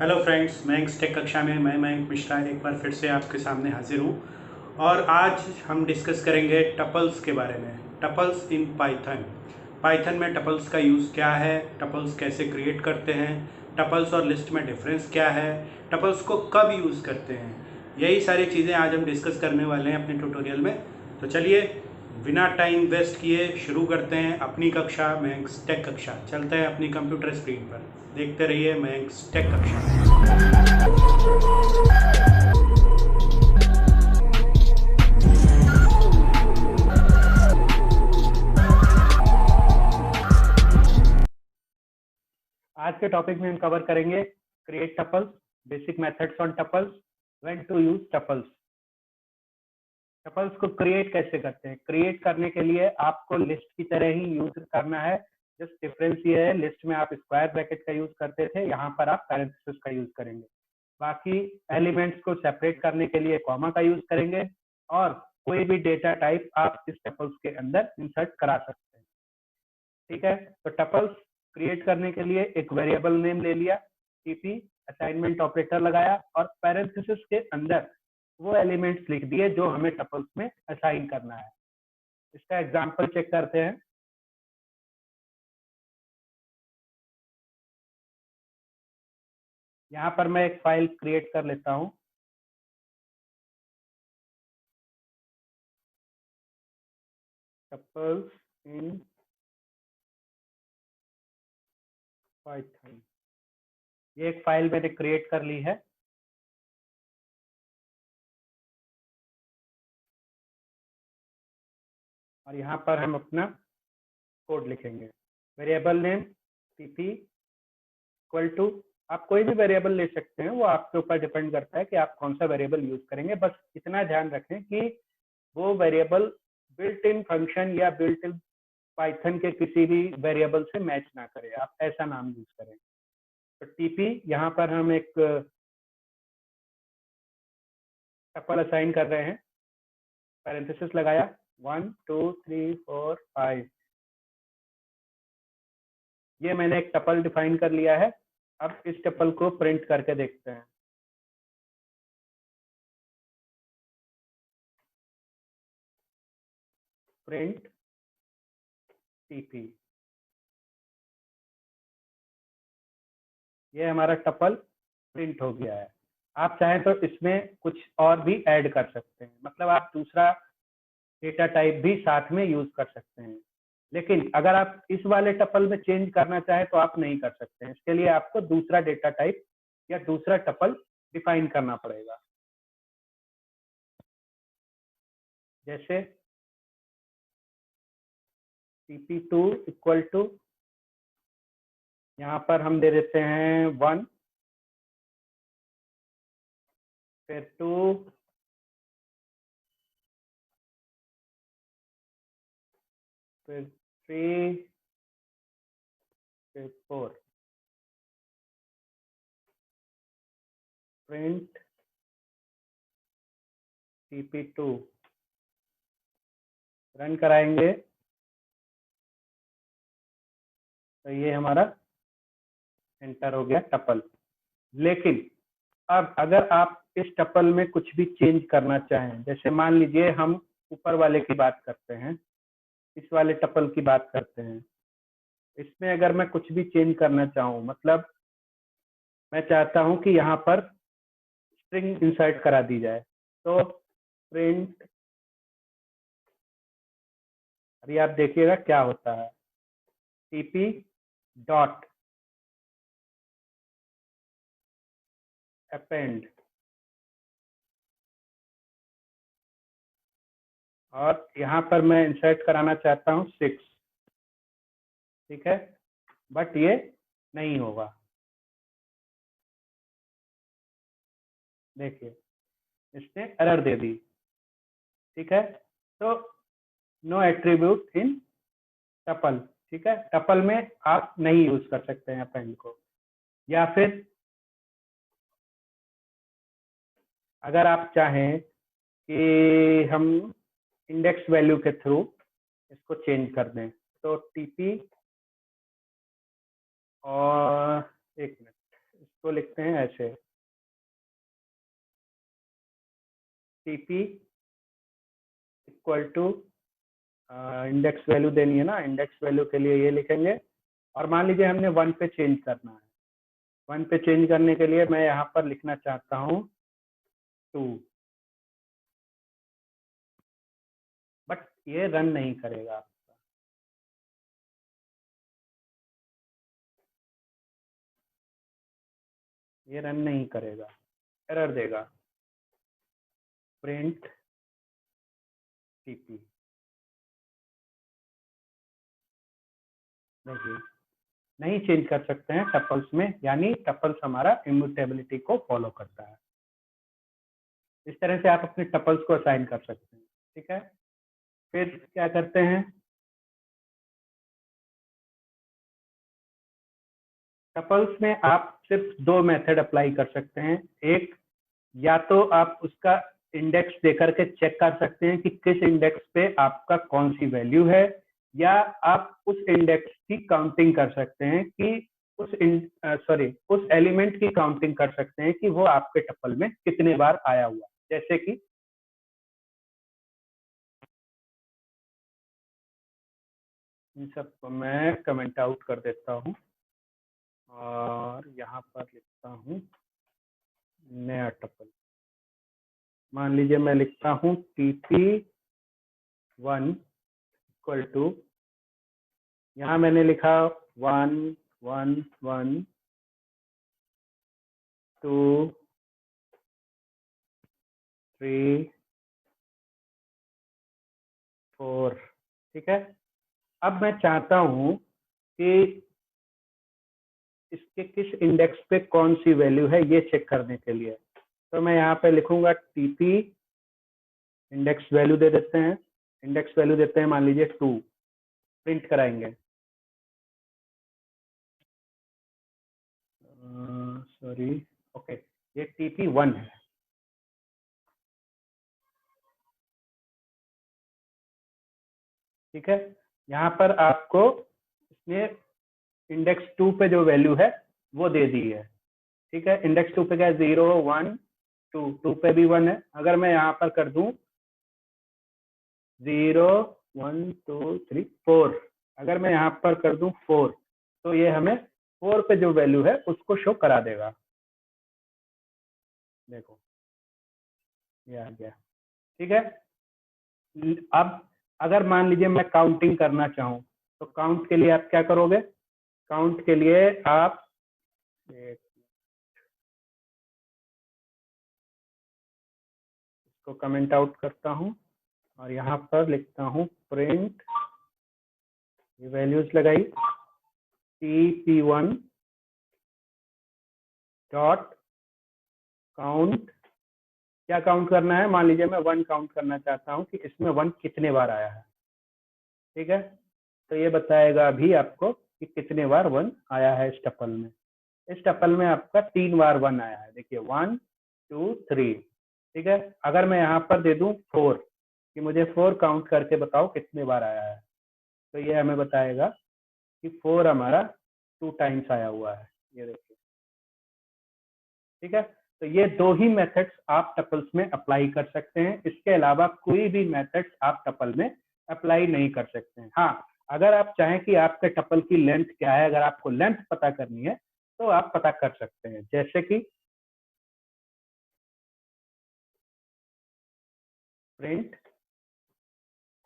Hello friends, Mayank take कक्षा में मैं मयंक मिश्रा एक बार फिर से आपके सामने हाजिर हूँ। और आज हम डिस्कस करेंगे टपल्स के बारे में। Tuples in Python. पाइथन में टपल्स का यूज़ क्या है, टपल्स कैसे क्रिएट करते हैं, टपल्स और लिस्ट में डिफरेंस क्या है, टपल्स को कब यूज़ करते हैं, यही सारी चीज़ें आज हम डिस्कस करने वाले हैं अपने ट्यूटोरियल में। तो चलिए बिना टाइम वेस्ट किए शुरू करते हैं अपनी कक्षा, मयंक टेक कक्षा। चलते हैं अपनी कंप्यूटर स्क्रीन पर, देखते रहिए मयंक टेक कक्षा। आज के टॉपिक में हम कवर करेंगे create tuples, basic methods on tuples, when to use tuples. Tuples को क्रिएट कैसे करते हैं? क्रिएट करने के लिए आपको लिस्ट की तरह ही यूज करना है। जस्ट डिफरेंस ये है, लिस्ट में आप स्क्वायर ब्रैकेट का यूज करते थे, यहाँ पर आप पैरेंथेसिस का यूज करेंगे। बाकी एलिमेंट्स को सेपरेट करने के लिए कॉमा का यूज करेंगे और कोई भी डेटा टाइप आप इस टपल्स के अंदर इंसर्ट करा सकते हैं। ठीक है, तो टपल्स क्रिएट करने के लिए एक वेरिएबल नेम ले लिया, टीपी असाइनमेंट ऑपरेटर लगाया और पैरेंथेसिस के अंदर वो एलिमेंट्स लिख दिए जो हमें टपल्स में असाइन करना है। इसका एग्जांपल चेक करते हैं। यहाँ पर मैं एक फाइल क्रिएट कर लेता हूँ। टपल्स इन पाइथन, ये एक फाइल मैंने क्रिएट कर ली है। और यहाँ पर हम अपना कोड लिखेंगे। Variable name TP equal to, आप कोई भी वेरिएबल ले सकते हैं, वो आपके ऊपर डिपेंड करता है कि आप कौन सा वेरिएबल यूज करेंगे। बस इतना ध्यान रखें कि वो वेरिएबल बिल्ट इन फंक्शन या बिल्ट इन पाइथन के किसी भी वेरिएबल से मैच ना करे, आप ऐसा नाम यूज करें। तो टीपी, यहाँ पर हम एक टपल असाइन कर रहे हैं, पैरेंथेसिस लगाया 1 2 3 4 5। ये मैंने एक टपल डिफाइन कर लिया है। अब इस टपल को प्रिंट करके देखते हैं। प्रिंट टीपी, ये हमारा टपल प्रिंट हो गया है। आप चाहें तो इसमें कुछ और भी ऐड कर सकते हैं, मतलब आप दूसरा डेटा टाइप भी साथ में यूज कर सकते हैं। लेकिन अगर आप इस वाले टपल में चेंज करना चाहें तो आप नहीं कर सकते हैं। इसके लिए आपको दूसरा डेटा टाइप या दूसरा टपल डिफाइन करना पड़ेगा। जैसे pp2 इक्वल टू, यहाँ पर हम दे देते हैं 1, फिर 2, फिर 3, फिर 4। प्रिंट pp2 रन कराएंगे तो ये हमारा एंटर हो गया टपल। लेकिन अब अगर आप इस टपल में कुछ भी चेंज करना चाहें, जैसे मान लीजिए हम ऊपर वाले की बात करते हैं, इस वाले टपल की बात करते हैं, इसमें अगर मैं कुछ भी चेंज करना चाहूँ, मतलब मैं चाहता हूँ कि यहाँ पर स्ट्रिंग इंसर्ट करा दी जाए, तो प्रिंट, अभी आप देखिएगा क्या होता है, टीपी डॉट अपेंड, और यहाँ पर मैं इंसर्ट कराना चाहता हूँ 6। ठीक है, बट ये नहीं होगा। देखिए इसने एरर दे दी। ठीक है, तो नो एट्रीब्यूट इन टपल। ठीक है, टपल में आप नहीं यूज कर सकते हैं अपेंड को। या फिर अगर आप चाहें कि हम इंडेक्स वैल्यू के थ्रू इसको चेंज कर दें, तो टीपी, और एक मिनट, इसको लिखते हैं ऐसे, TP equal to index value देनी है ना, इंडेक्स वैल्यू के लिए ये लिखेंगे। और मान लीजिए हमने 1 पे चेंज करना है, 1 पे चेंज करने के लिए मैं यहाँ पर लिखना चाहता हूँ 2, बट ये रन नहीं करेगा, ये रन नहीं करेगा, एरर देगा, प्रिंट टीपी। नहीं चेंज कर सकते हैं टपल्स में, यानी टपल्स हमारा इम्यूटेबिलिटी को फॉलो करता है। इस तरह से आप अपने टपल्स को असाइन कर सकते हैं, ठीक है। फिर क्या करते हैं, टपल्स में आप सिर्फ 2 मेथड अप्लाई कर सकते हैं। एक, या तो आप उसका इंडेक्स देकर के चेक कर सकते हैं कि किस इंडेक्स पे आपका कौन सी वैल्यू है, या आप उस इंडेक्स की काउंटिंग कर सकते हैं कि उस एलिमेंट की काउंटिंग कर सकते हैं कि वो आपके टपल में कितने बार आया हुआ। जैसे कि इन सबको मैं कमेंट आउट कर देता हूँ और यहाँ पर लिखता हूँ नया टपल। मान लीजिए मैं लिखता हूँ TP1 इक्वल टू, यहाँ मैंने लिखा 1 1 1 2 3 4, ठीक है। अब मैं चाहता हूँ कि इसके किस इंडेक्स पे कौन सी वैल्यू है ये चेक करने के लिए, तो मैं यहाँ पे लिखूंगा TP इंडेक्स वैल्यू दे देते हैं, इंडेक्स वैल्यू देते हैं मान लीजिए 2, प्रिंट कराएंगे, सॉरी, ओके, ये TP1 है, ठीक है। यहाँ पर आपको इसने इंडेक्स 2 पे जो वैल्यू है वो दे दी है, ठीक है। इंडेक्स 2 पे क्या है, 0 1 2, 2 पे भी 1 है। अगर मैं यहाँ पर कर दूं 0 1 2 3 4, अगर मैं यहाँ पर कर दूं 4, तो ये हमें 4 पे जो वैल्यू है उसको शो करा देगा। देखो ये आ गया, ठीक है। अब अगर मान लीजिए मैं काउंटिंग करना चाहूँ, तो काउंट के लिए आप क्या करोगे, काउंट के लिए आप इसको कमेंट आउट करता हूँ और यहाँ पर लिखता हूँ प्रिंट, ये वैल्यूज लगाई, TP1 डॉट काउंट। क्या काउंट करना है, मान लीजिए मैं 1 काउंट करना चाहता हूँ कि इसमें 1 कितने बार आया है, ठीक है। तो ये बताएगा अभी आपको कि कितने बार 1 आया है इस टपल में। इस टपल में आपका 3 बार 1 आया है, देखिए 1 2 3, ठीक है। अगर मैं यहाँ पर दे दूं 4 कि मुझे 4 काउंट करके बताओ कितने बार आया है, तो ये हमें बताएगा कि 4 हमारा 2 टाइम्स आया हुआ है, ये देखिए, ठीक है। तो ये 2 ही मेथड्स आप टपल्स में अप्लाई कर सकते हैं, इसके अलावा कोई भी मेथड्स आप टपल में अप्लाई नहीं कर सकते हैं। हाँ, अगर आप चाहें कि आपके टपल की लेंथ क्या है, अगर आपको लेंथ पता करनी है तो आप पता कर सकते हैं, जैसे कि प्रिंट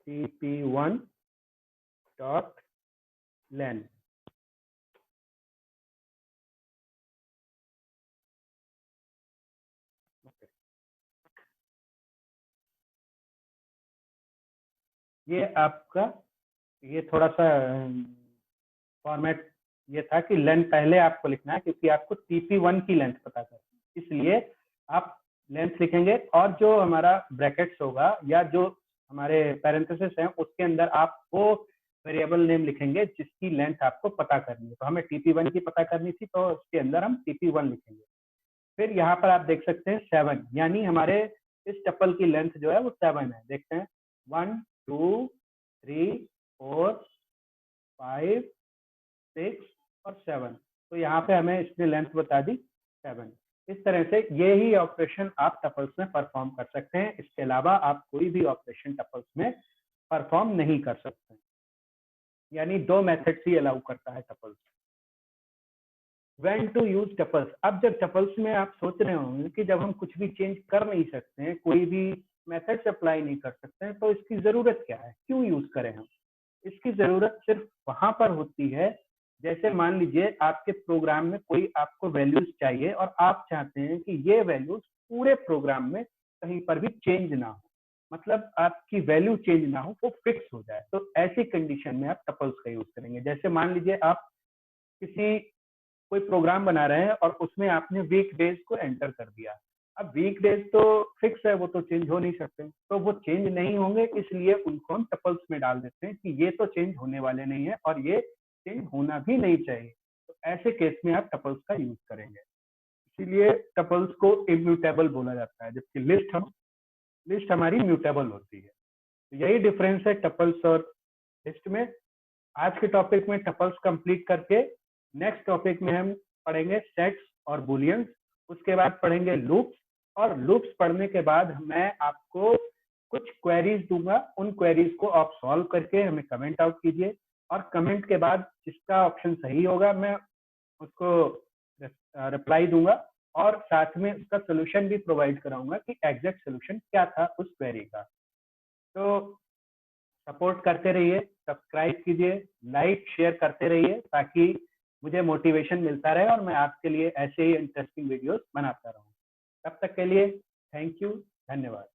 TP1 डॉट लेंथ, ये आपका, ये थोड़ा सा फॉर्मेट ये था कि लेंथ पहले आपको लिखना है क्योंकि आपको TP1 की लेंथ पता करनी है, इसलिए आप लेंथ लिखेंगे और जो हमारा ब्रैकेट्स होगा या जो हमारे पैरेंथेसिस हैं उसके अंदर आप वो वेरिएबल नेम लिखेंगे जिसकी लेंथ आपको पता करनी है। तो हमें TP1 की पता करनी थी तो उसके अंदर हम TP1 लिखेंगे। फिर यहाँ पर आप देख सकते हैं 7, यानी हमारे इस टपल की लेंथ जो है वो 7 है। देखते हैं 1 2 3 4 5 6 और 7, तो यहाँ पे हमें इसने लेंथ बता दी 7। इस तरह से ये ही ऑपरेशन आप टपल्स में परफॉर्म कर सकते हैं। इसके अलावा आप कोई भी ऑपरेशन टपल्स में परफॉर्म नहीं कर सकते। यानी 2 मेथड्स ही अलाउ करता है tuples. When to use tuples. अब जब टपल्स में आप सोच रहे होंगे कि जब हम कुछ भी चेंज कर नहीं सकते हैं, कोई भी मेथड्स अप्लाई नहीं कर सकते हैं, तो इसकी जरूरत क्या है, क्यों यूज करें हम? इसकी जरूरत सिर्फ वहां पर होती है, जैसे मान लीजिए आपके प्रोग्राम में कोई आपको वैल्यूज चाहिए और आप चाहते हैं कि ये वैल्यूज पूरे प्रोग्राम में कहीं पर भी चेंज ना हो, मतलब आपकी वैल्यू चेंज ना हो, वो फिक्स हो जाए। तो ऐसी कंडीशन में आप टपल्स का यूज करेंगे। जैसे मान लीजिए आप किसी कोई प्रोग्राम बना रहे हैं और उसमें आपने वीक डेज को एंटर कर दिया। अब वीक डेज तो फिक्स है, वो तो चेंज हो नहीं सकते, तो वो चेंज नहीं होंगे, इसलिए उनको हम टपल्स में डाल देते हैं कि ये तो चेंज होने वाले नहीं है और ये चेंज होना भी नहीं चाहिए। तो ऐसे केस में आप टपल्स का यूज करेंगे। इसीलिए टपल्स को इम्यूटेबल बोला जाता है, जबकि लिस्ट हमारी म्यूटेबल होती है। तो यही डिफरेंस है टपल्स और लिस्ट में। आज के टॉपिक में टपल्स कंप्लीट करके नेक्स्ट टॉपिक में हम पढ़ेंगे सेट्स और बुलियंस। उसके बाद पढ़ेंगे लूप्स, और लूप्स पढ़ने के बाद मैं आपको कुछ क्वेरीज दूंगा। उन क्वेरीज को आप सॉल्व करके हमें कमेंट आउट कीजिए, और कमेंट के बाद जिसका ऑप्शन सही होगा मैं उसको रिप्लाई दूंगा, और साथ में उसका सोल्यूशन भी प्रोवाइड कराऊंगा कि एग्जैक्ट सोल्यूशन क्या था उस क्वेरी का। तो सपोर्ट करते रहिए, सब्सक्राइब कीजिए, लाइक शेयर करते रहिए, ताकि मुझे मोटिवेशन मिलता रहे और मैं आपके लिए ऐसे ही इंटरेस्टिंग वीडियोस बनाता रहूं। तब तक के लिए थैंक यू, धन्यवाद।